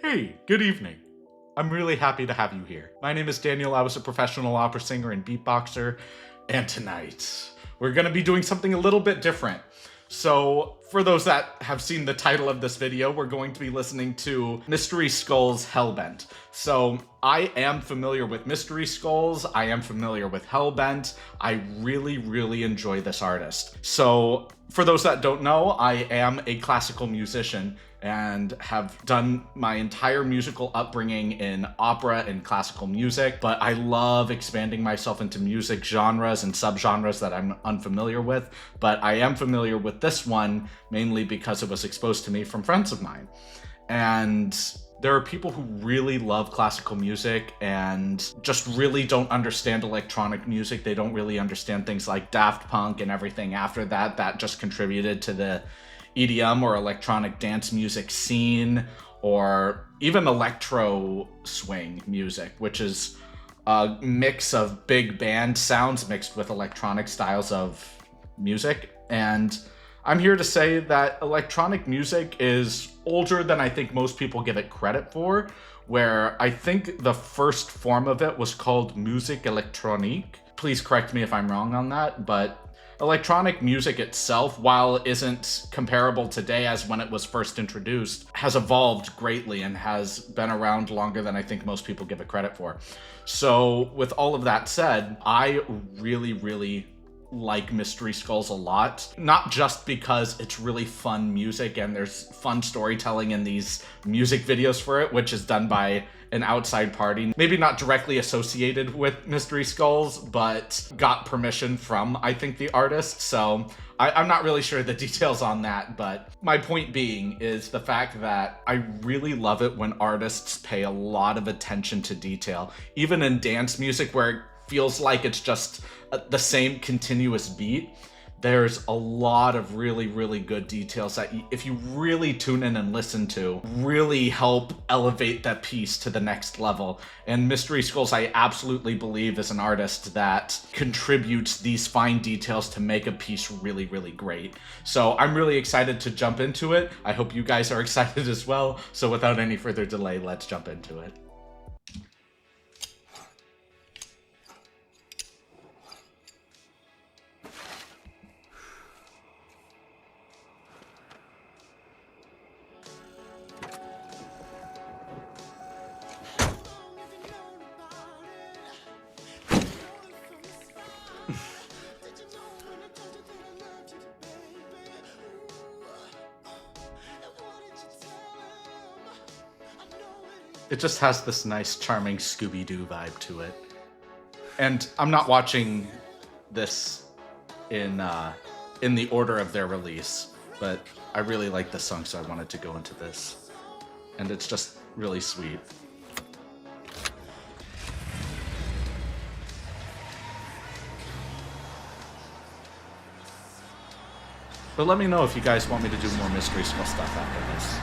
Hey, good evening. I'm really happy to have you here. My name is Daniel. I was a professional opera singer and beatboxer, and tonight we're gonna be doing something a little bit different. So, for those that have seen the title of this video, we're going to be listening to Mystery Skull's Hellbent. So, I am familiar with Mystery Skulls, I am familiar with Hellbent, I really enjoy this artist. So, for those that don't know, I am a classical musician and have done my entire musical upbringing in opera and classical music, but I love expanding myself into music genres and subgenres that I'm unfamiliar with, but I am familiar with this one mainly because it was exposed to me from friends of mine. And there are people who really love classical music and just really don't understand electronic music. They don't really understand things like Daft Punk and everything after that. That just contributed to the EDM or electronic dance music scene, or even electro swing music, which is a mix of big band sounds mixed with electronic styles of music. And I'm here to say that electronic music is older than I think most people give it credit for, where I think the first form of it was called musique électronique. Please correct me if I'm wrong on that, but electronic music itself, while it isn't comparable today as when it was first introduced, has evolved greatly and has been around longer than I think most people give it credit for. So with all of that said, I really like Mystery Skulls a lot, not just because it's really fun music and there's fun storytelling in these music videos for it, which is done by an outside party, maybe not directly associated with Mystery Skulls, but got permission from, I think, the artist. So I'm not really sure the details on that, but my point being is the fact that I really love it when artists pay a lot of attention to detail, even in dance music where it feels like it's just the same continuous beat. There's a lot of really good details that if you really tune in and listen to, really help elevate that piece to the next level. And Mystery Skulls, I absolutely believe, is an artist that contributes these fine details to make a piece really great. So I'm really excited to jump into it. I hope you guys are excited as well. So without any further delay, let's jump into it. It just has this nice, charming Scooby-Doo vibe to it. And I'm not watching this in the order of their release, but I really like this song, so I wanted to go into this. And it's just really sweet. But let me know if you guys want me to do more Mystery Skull stuff after this.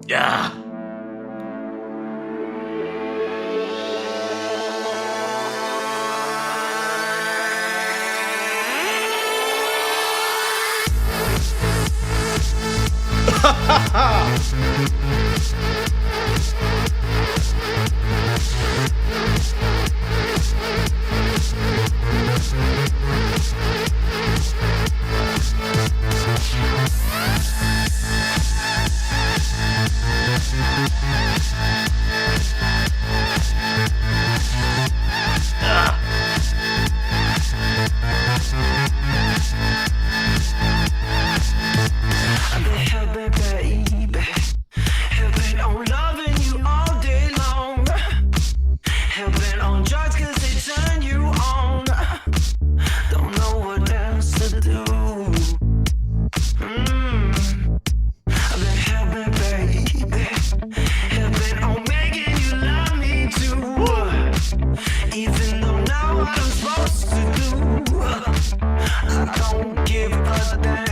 Yeah. Hellbent on drugs cause they turn you on. Don't know what else to do. I've been hellbent, baby. Hellbent on making you love me too. Even though now what I'm supposed to do, I don't give a damn.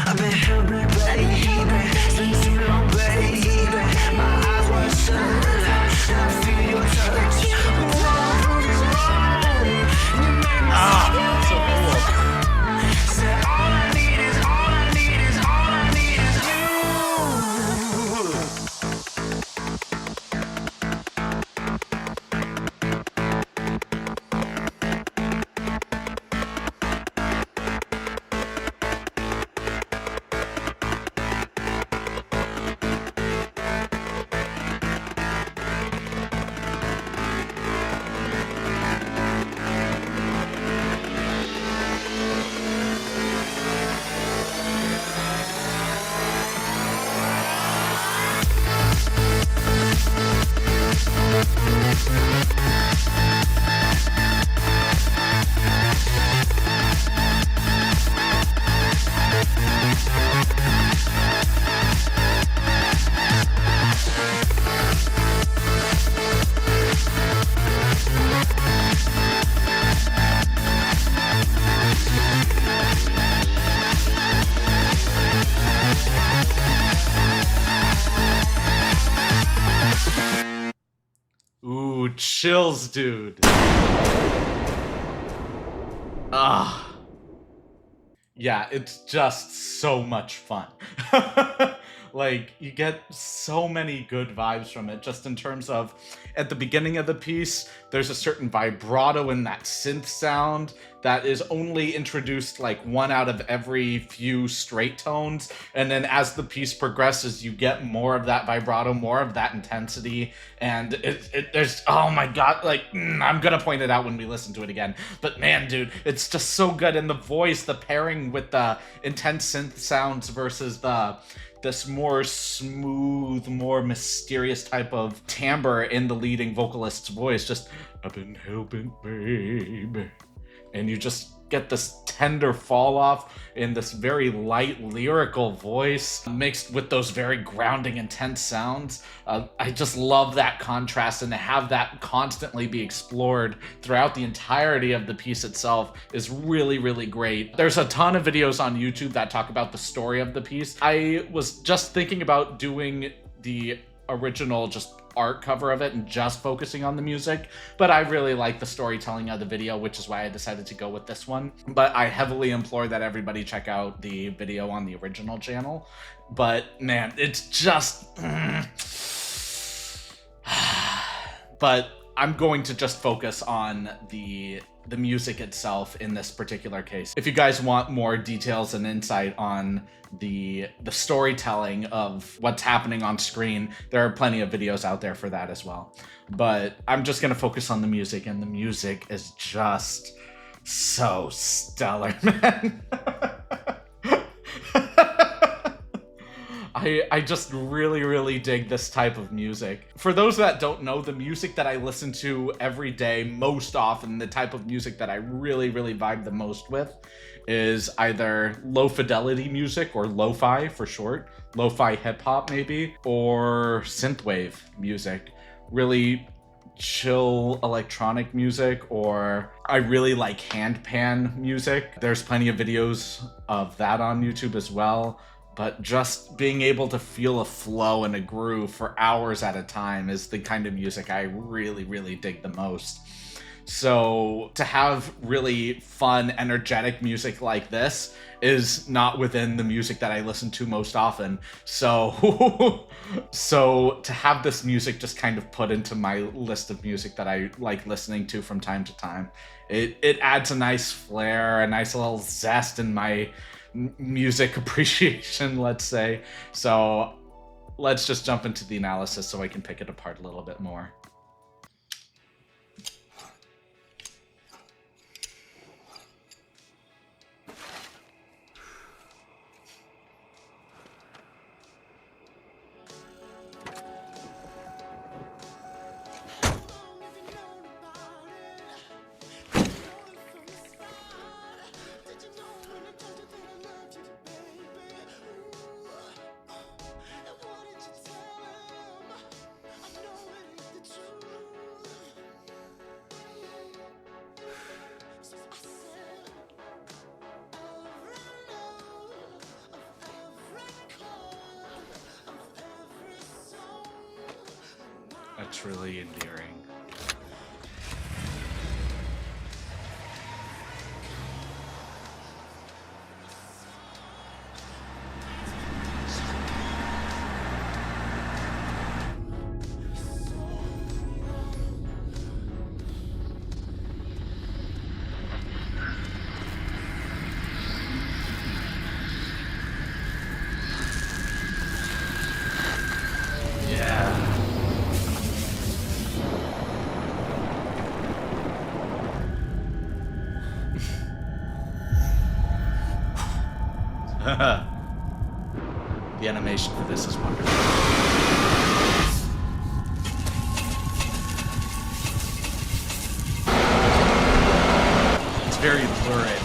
I've been hellbent, baby. Since too long, baby. My eyes were shut, and I feel your touch. Wrong, you wrong. You made me So cool. Said all I need is, all I need is, all I need is Ooh, chills, dude. Yeah, it's just so much fun. Like, you get so many good vibes from it, just in terms of, at the beginning of the piece, there's a certain vibrato in that synth sound that is only introduced like one out of every few straight tones, and then as the piece progresses, you get more of that vibrato, more of that intensity, and there's, oh my god, like, I'm gonna point it out when we listen to it again, but man, dude, it's just so good, and the voice, the pairing with the intense synth sounds versus this more smooth, more mysterious type of timbre in the leading vocalist's voice. Just, I've been hellbent, baby. And you just get this tender fall off in this very light lyrical voice mixed with those very grounding, intense sounds. I just love that contrast, and to have that constantly be explored throughout the entirety of the piece itself is really, really great. There's a ton of videos on YouTube that talk about the story of the piece. I was just thinking about doing the original just art cover of it and just focusing on the music, but I really like the storytelling of the video, which is why I decided to go with this one. But I heavily implore that everybody check out the video on the original channel. But man, it's just but I'm going to just focus on the music itself in this particular case. If you guys want more details and insight on the storytelling of what's happening on screen, there are plenty of videos out there for that as well. But I'm just gonna focus on the music, and the music is just so stellar, man. I just really, really dig this type of music. For those that don't know, the music that I listen to every day most often, the type of music that I really, really vibe the most with, is either low fidelity music, or lo-fi for short, lo-fi hip hop maybe, or synthwave music. Really chill electronic music, or I really like handpan music. There's plenty of videos of that on YouTube as well. But just being able to feel a flow and a groove for hours at a time is the kind of music I really, really dig the most. So to have really fun, energetic music like this is not within the music that I listen to most often. So, so to have this music just kind of put into my list of music that I like listening to from time to time, it adds a nice flair, a nice little zest in my music appreciation, let's say. So let's just jump into the analysis so I can pick it apart a little bit more. That's really endearing. The animation for this is wonderful. It's very lurid.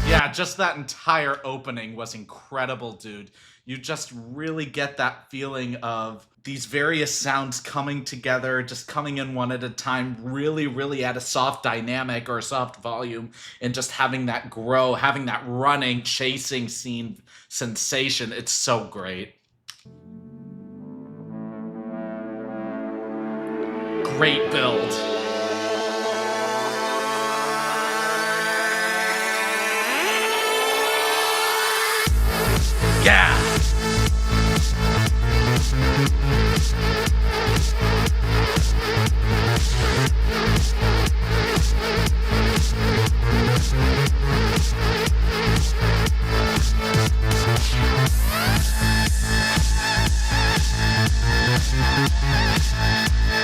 Yeah, just that entire opening was incredible, dude. You just really get that feeling of these various sounds coming together, just coming in one at a time, really, really at a soft dynamic or a soft volume, and just having that grow, having that running, chasing scene sensation. It's so great. Great build. Yeah!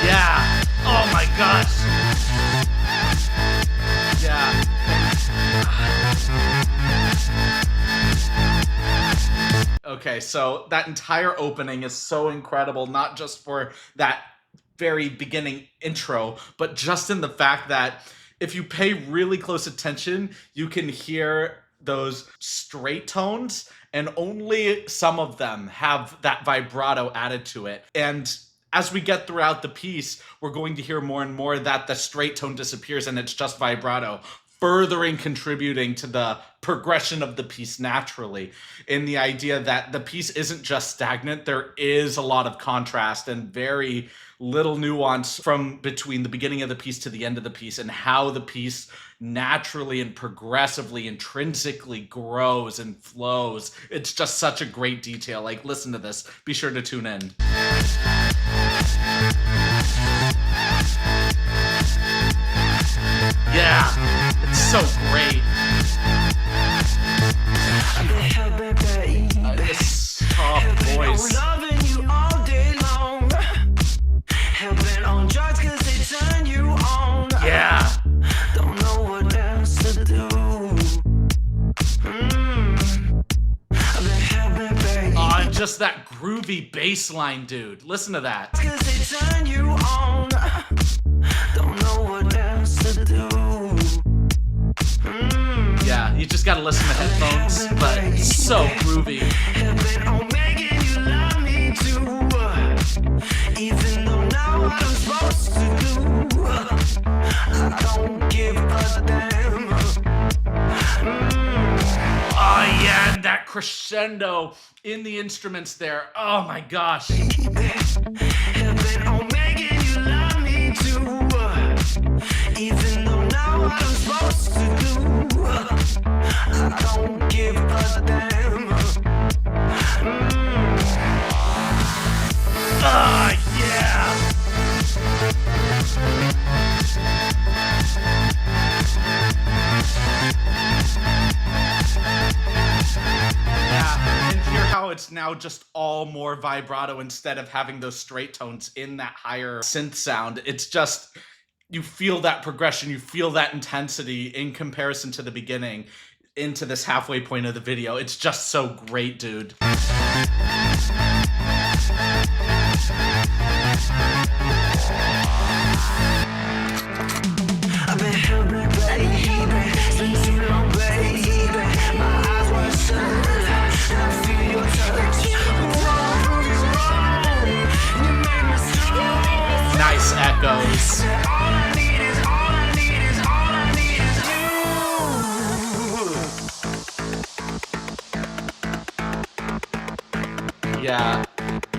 Yeah! Oh my gosh! Yeah. Okay, so that entire opening is so incredible, not just for that very beginning intro, but just in the fact that if you pay really close attention, you can hear those straight tones, and only some of them have that vibrato added to it. And as we get throughout the piece, we're going to hear more and more that the straight tone disappears and it's just vibrato, furthering contributing to the progression of the piece naturally, in the idea that the piece isn't just stagnant. There is a lot of contrast and very little nuance from between the beginning of the piece to the end of the piece, and how the piece naturally and progressively, intrinsically grows and flows. It's just such a great detail. Like, listen to this. Be sure to tune in. Yeah, it's so great. This soft voice. Loving you all day long. Hellbent on drugs 'cause they turn you on. Yeah. Don't know what else to do. I've been hellbent, baby. Oh, and just that groovy bass line, dude. Listen to that. 'Cause they turn you on. Don't know what else to do. Yeah, you just gotta listen to headphones, but it's so groovy. Hellbent on making you love me too. Even though now what I'm supposed to do, I don't give a damn. Oh yeah, and that crescendo in the instruments there. Oh my gosh. Hellbent on making you love me too. Even though now what I'm supposed to do, I don't give a damn. Ah, yeah. Yeah, and hear how it's now just all more vibrato instead of having those straight tones in that higher synth sound. It's just, you feel that progression, you feel that intensity in comparison to the beginning into this halfway point of the video. It's just so great, dude. I've been hellbent, baby, since too long, baby. My eyes were shut, I feel your touch. Wrong is wrong, you made me strong. Nice echoes. All I need is, all I need is, all I need is you. Yeah,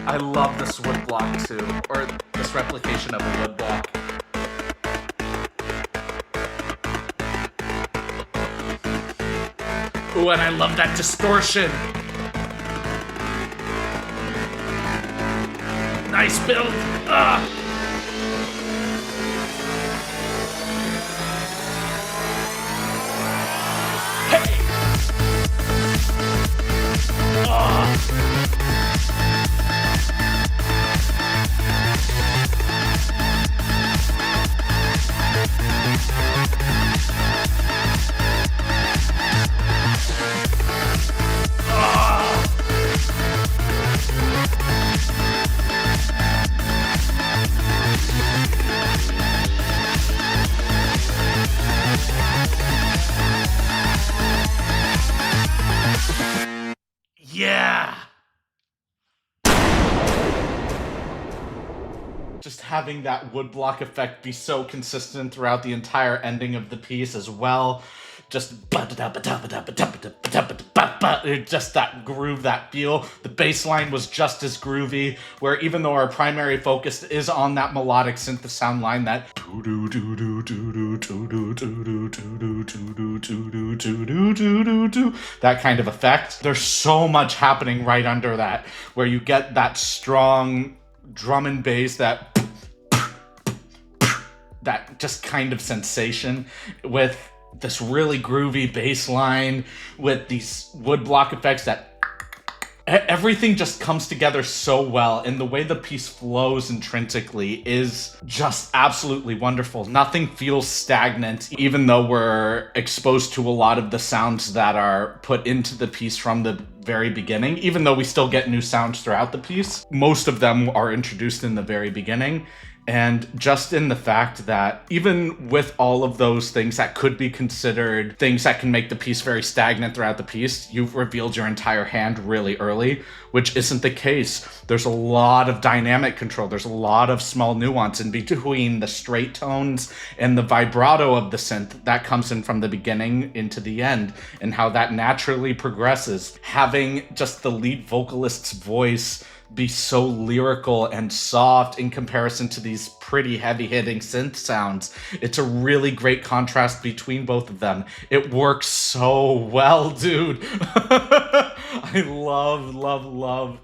I love this wood block too, or this replication of a wood block. Ooh, and I love that distortion. Nice build. Ah. Hey. Yeah. Just having that woodblock effect be so consistent throughout the entire ending of the piece as well. Just just that groove, that feel. The bass line was just as groovy, where even though our primary focus is on that melodic synth sound line, that that kind of effect. There's so much happening right under that, where you get that strong drum and bass, that just kind of sensation with this really groovy bass line, with these woodblock effects, that everything just comes together so well, and the way the piece flows intrinsically is just absolutely wonderful. Nothing feels stagnant, even though we're exposed to a lot of the sounds that are put into the piece from the very beginning. Even though we still get new sounds throughout the piece, most of them are introduced in the very beginning. And just in the fact that even with all of those things that could be considered things that can make the piece very stagnant throughout the piece, you've revealed your entire hand really early, which isn't the case. There's a lot of dynamic control. There's a lot of small nuance in between the straight tones and the vibrato of the synth that comes in from the beginning into the end, and how that naturally progresses. Having just the lead vocalist's voice be so lyrical and soft in comparison to these pretty heavy-hitting synth sounds. It's a really great contrast between both of them. It works so well, dude. I love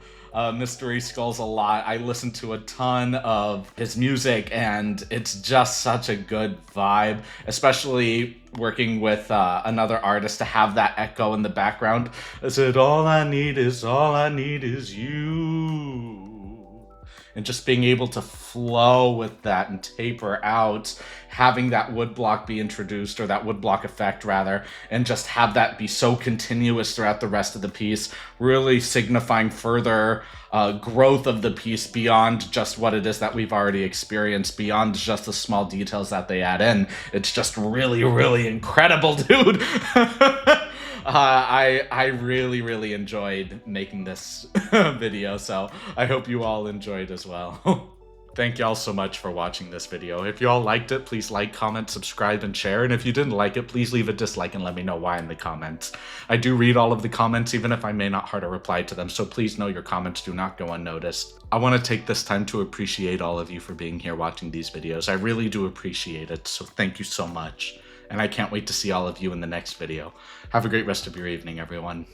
Mystery Skulls a lot. I listen to a ton of his music, and it's just such a good vibe, especially working with another artist to have that echo in the background. I said, all I need is you. And just being able to flow with that and taper out, having that woodblock be introduced, or that woodblock effect rather, and just have that be so continuous throughout the rest of the piece, really signifying further growth of the piece beyond just what it is that we've already experienced, beyond just the small details that they add in. It's just really, really incredible, dude. I really enjoyed making this video, so I hope you all enjoyed as well. Thank y'all so much for watching this video. If y'all liked it, please like, comment, subscribe, and share. And if you didn't like it, please leave a dislike and let me know why in the comments. I do read all of the comments, even if I may not heart a reply to them, so please know your comments do not go unnoticed. I want to take this time to appreciate all of you for being here watching these videos. I really do appreciate it, so thank you so much. And I can't wait to see all of you in the next video. Have a great rest of your evening, everyone.